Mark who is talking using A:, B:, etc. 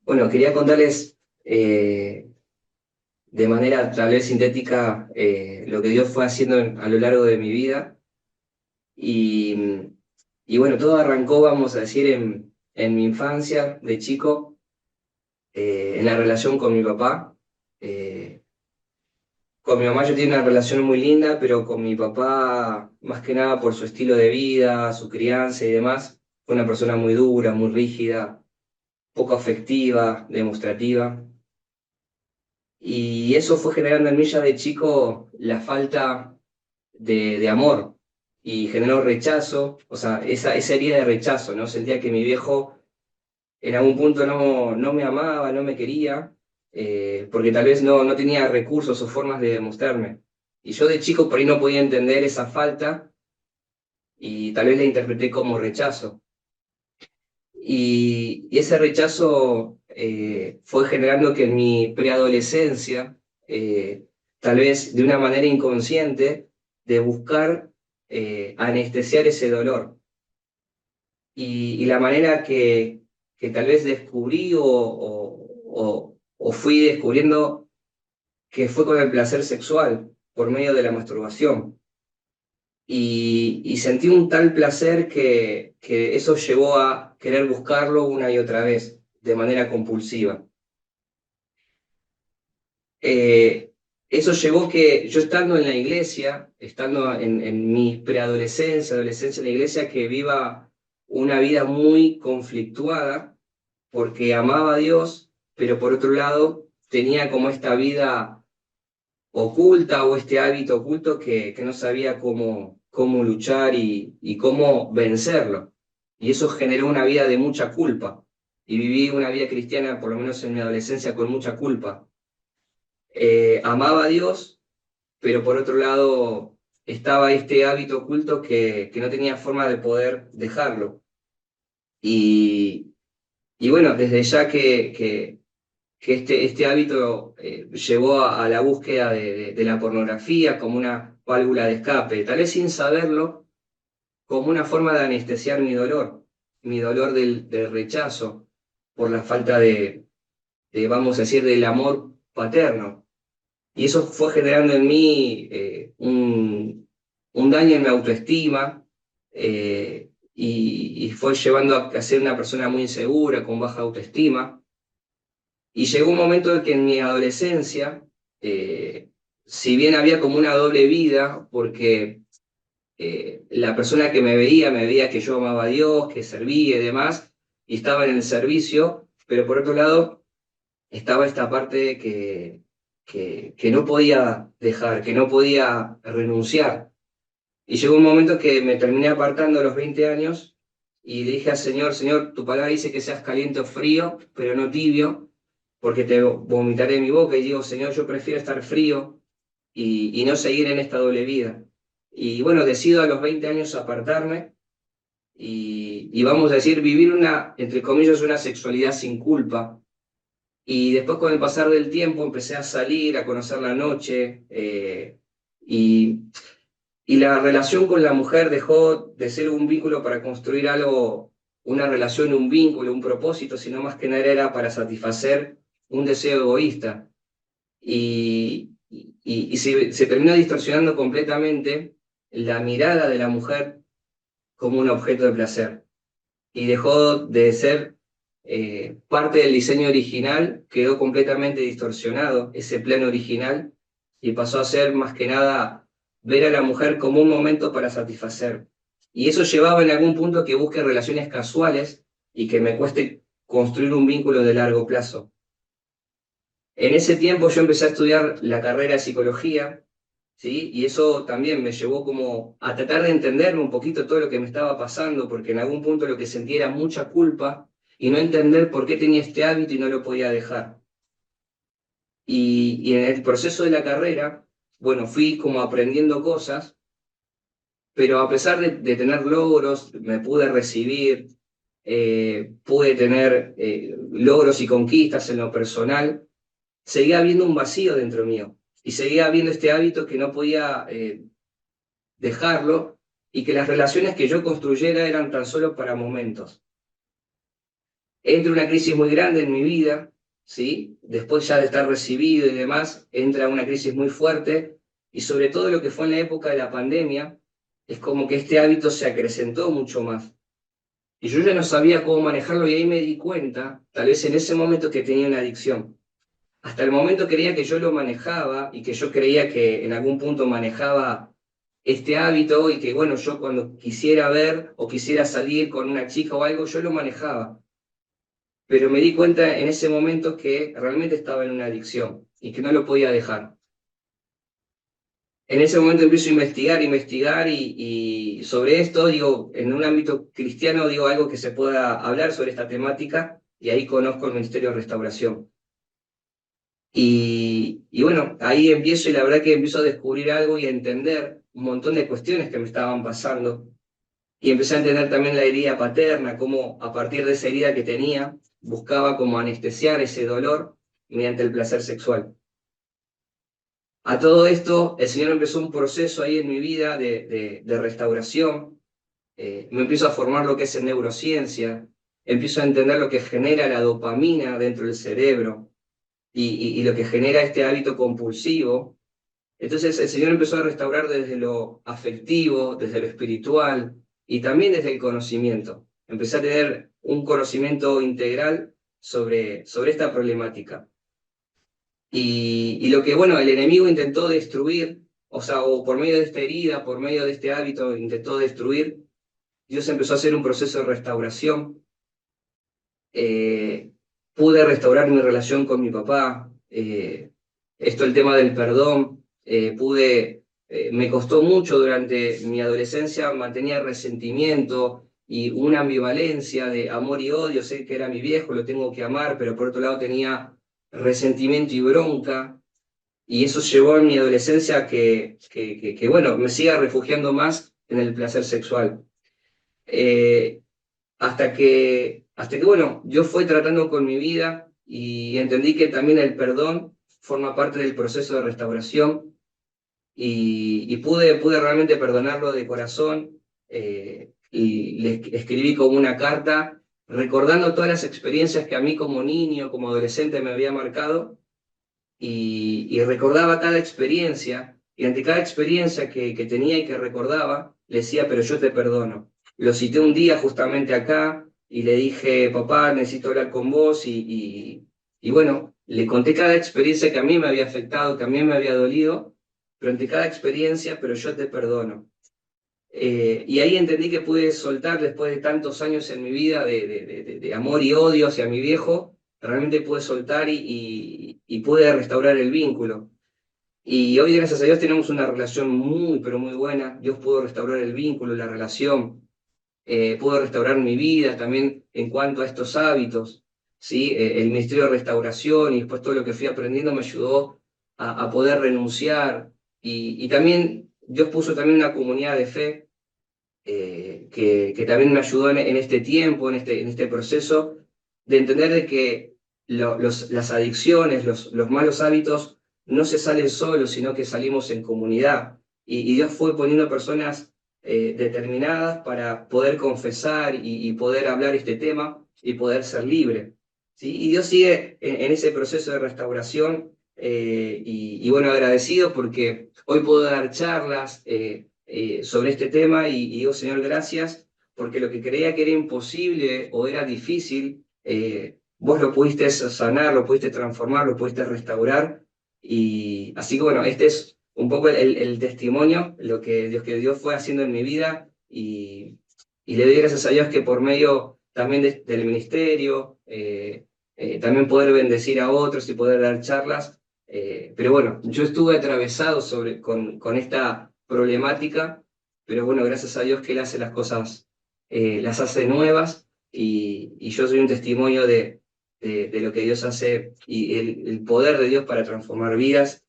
A: Bueno, quería contarles de manera tal vez sintética lo que Dios fue haciendo a lo largo de mi vida. Y, y bueno, todo arrancó, vamos a decir, en mi infancia, de chico, en la relación con mi papá. Eh, con mi mamá yo tenía una relación muy linda, pero con mi papá, más que nada por su estilo de vida, su crianza y demás, fue una persona muy dura, muy rígida, poco afectiva, demostrativa. Y eso fue generando en mí ya de chico la falta de amor y generó rechazo, o sea, esa herida de rechazo, ¿no? Sentía que mi viejo en algún punto no me amaba, no me quería, porque tal vez no tenía recursos o formas de demostrarme. Y yo de chico por ahí no podía entender esa falta y tal vez la interpreté como rechazo. Y ese rechazo fue generando que en mi preadolescencia, tal vez de una manera inconsciente, de buscar anestesiar ese dolor. Y la manera que tal vez descubrí o fui descubriendo que fue con el placer sexual por medio de la masturbación. Y sentí un tal placer que eso llevó a querer buscarlo una y otra vez, de manera compulsiva. Eh, Eso llevó que yo estando en la iglesia, estando en mi preadolescencia, adolescencia en la iglesia, que viva una vida muy conflictuada, porque amaba a Dios, pero por otro lado tenía como esta vida oculta o este hábito oculto que no sabía cómo luchar y cómo vencerlo. Y eso generó una vida de mucha culpa. Y viví una vida cristiana, por lo menos en mi adolescencia, con mucha culpa. Amaba a Dios, pero por otro lado estaba este hábito oculto que no tenía forma de poder dejarlo. Y, y bueno, desde ya que este hábito llevó a la búsqueda de la pornografía como una válvula de escape, tal vez sin saberlo, como una forma de anestesiar mi dolor del rechazo por la falta vamos a decir, del amor paterno. Y eso fue generando en mí un daño en mi autoestima y fue llevando a ser una persona muy insegura, con baja autoestima. Y llegó un momento en que en mi adolescencia, eh, si bien había como una doble vida, porque la persona que me veía que yo amaba a Dios, que servía y demás, y estaba en el servicio, pero por otro lado estaba esta parte que no podía dejar, que no podía renunciar. Y llegó un momento que me terminé apartando a los 20 años y le dije al Señor, Señor, tu palabra dice que seas caliente o frío, pero no tibio, porque te vomitaré de mi boca. Y digo, Señor, yo prefiero estar frío y no seguir en esta doble vida. Y bueno, decido a los 20 años apartarme y vamos a decir, vivir entre comillas, una sexualidad sin culpa. Y después con el pasar del tiempo empecé a salir, a conocer la noche, y, y la relación con la mujer dejó de ser un vínculo para construir algo, una relación, un vínculo, un propósito, sino más que nada era para satisfacer un deseo egoísta. Y se terminó distorsionando completamente la mirada de la mujer como un objeto de placer. Y dejó de ser parte del diseño original, quedó completamente distorsionado ese plano original y pasó a ser más que nada ver a la mujer como un momento para satisfacer. Y eso llevaba en algún punto a que busque relaciones casuales y que me cueste construir un vínculo de largo plazo. En ese tiempo yo empecé a estudiar la carrera de psicología, ¿sí? Y eso también me llevó como a tratar de entenderme un poquito todo lo que me estaba pasando, porque en algún punto lo que sentía era mucha culpa y no entender por qué tenía este hábito y no lo podía dejar. Y en el proceso de la carrera, bueno, fui como aprendiendo cosas, pero a pesar de tener logros, me pude recibir, pude tener logros y conquistas en lo personal, seguía habiendo un vacío dentro mío y seguía habiendo este hábito que no podía dejarlo y que las relaciones que yo construyera eran tan solo para momentos. Entra una crisis muy grande en mi vida, ¿sí? Después ya de estar recibido y demás, entra una crisis muy fuerte, y sobre todo lo que fue en la época de la pandemia, es como que este hábito se acrecentó mucho más. Y yo ya no sabía cómo manejarlo y ahí me di cuenta, tal vez en ese momento, que tenía una adicción. Hasta el momento creía que yo lo manejaba y que yo creía que en algún punto manejaba este hábito y que, bueno, yo cuando quisiera ver o quisiera salir con una chica o algo, yo lo manejaba. Pero me di cuenta en ese momento que realmente estaba en una adicción y que no lo podía dejar. En ese momento empiezo a investigar y sobre esto, digo, en un ámbito cristiano, digo algo que se pueda hablar sobre esta temática y ahí conozco el Ministerio de Restauración. Y bueno, ahí empiezo y la verdad que empiezo a descubrir algo y a entender un montón de cuestiones que me estaban pasando. Y empecé a entender también la herida paterna, cómo a partir de esa herida que tenía, buscaba como anestesiar ese dolor mediante el placer sexual. A todo esto, el Señor empezó un proceso ahí en mi vida de restauración. Me empiezo a formar lo que es en neurociencia, empiezo a entender lo que genera la dopamina dentro del cerebro y lo que genera este hábito compulsivo. Entonces el Señor empezó a restaurar desde lo afectivo, desde lo espiritual y también desde el conocimiento. Empecé a tener un conocimiento integral sobre esta problemática. Y lo que, bueno, el enemigo intentó destruir, o sea, o por medio de esta herida, por medio de este hábito, intentó destruir, Dios empezó a hacer un proceso de restauración. Eh, Pude restaurar mi relación con mi papá. Esto, el tema del perdón, me costó mucho durante mi adolescencia, mantenía resentimiento y una ambivalencia de amor y odio. Sé que era mi viejo, lo tengo que amar, pero por otro lado tenía resentimiento y bronca. Y eso llevó en mi adolescencia a que, bueno, me siga refugiando más en el placer sexual. Eh, hasta que, bueno, yo fui tratando con mi vida y entendí que también el perdón forma parte del proceso de restauración y pude realmente perdonarlo de corazón. Y le escribí como una carta recordando todas las experiencias que a mí como niño, como adolescente me había marcado y recordaba cada experiencia, y ante cada experiencia que tenía y que recordaba, le decía, pero yo te perdono. Lo cité un día justamente acá y le dije, papá, necesito hablar con vos, y bueno, le conté cada experiencia que a mí me había afectado, que a mí me había dolido, pero ante cada experiencia, pero yo te perdono. Y ahí entendí que pude soltar después de tantos años en mi vida de amor y odio hacia mi viejo, realmente pude soltar y pude restaurar el vínculo. Y hoy, gracias a Dios, tenemos una relación muy, pero muy buena. Dios pudo restaurar el vínculo, la relación, pudo restaurar mi vida también en cuanto a estos hábitos. ¿Sí? El Ministerio de Restauración y después todo lo que fui aprendiendo me ayudó a poder renunciar. Y también Dios puso también una comunidad de fe que también me ayudó en este tiempo, en este proceso, de entender de que las adicciones, los malos hábitos, no se salen solos, sino que salimos en comunidad. Y Dios fue poniendo personas determinadas para poder confesar y poder hablar este tema y poder ser libre. ¿Sí? Y Dios sigue en ese proceso de restauración y bueno, agradecido porque hoy puedo dar charlas. Sobre este tema y digo, Señor, gracias, porque lo que creía que era imposible o era difícil, vos lo pudiste sanar, lo pudiste transformar, lo pudiste restaurar. Y así que bueno, este es un poco el testimonio, lo que Dios fue haciendo en mi vida y le doy gracias a Dios que por medio también del ministerio, también poder bendecir a otros y poder dar charlas. Pero bueno, yo estuve atravesado con esta problemática, pero bueno, gracias a Dios que Él hace las cosas, las hace nuevas y yo soy un testimonio de lo que Dios hace y el poder de Dios para transformar vidas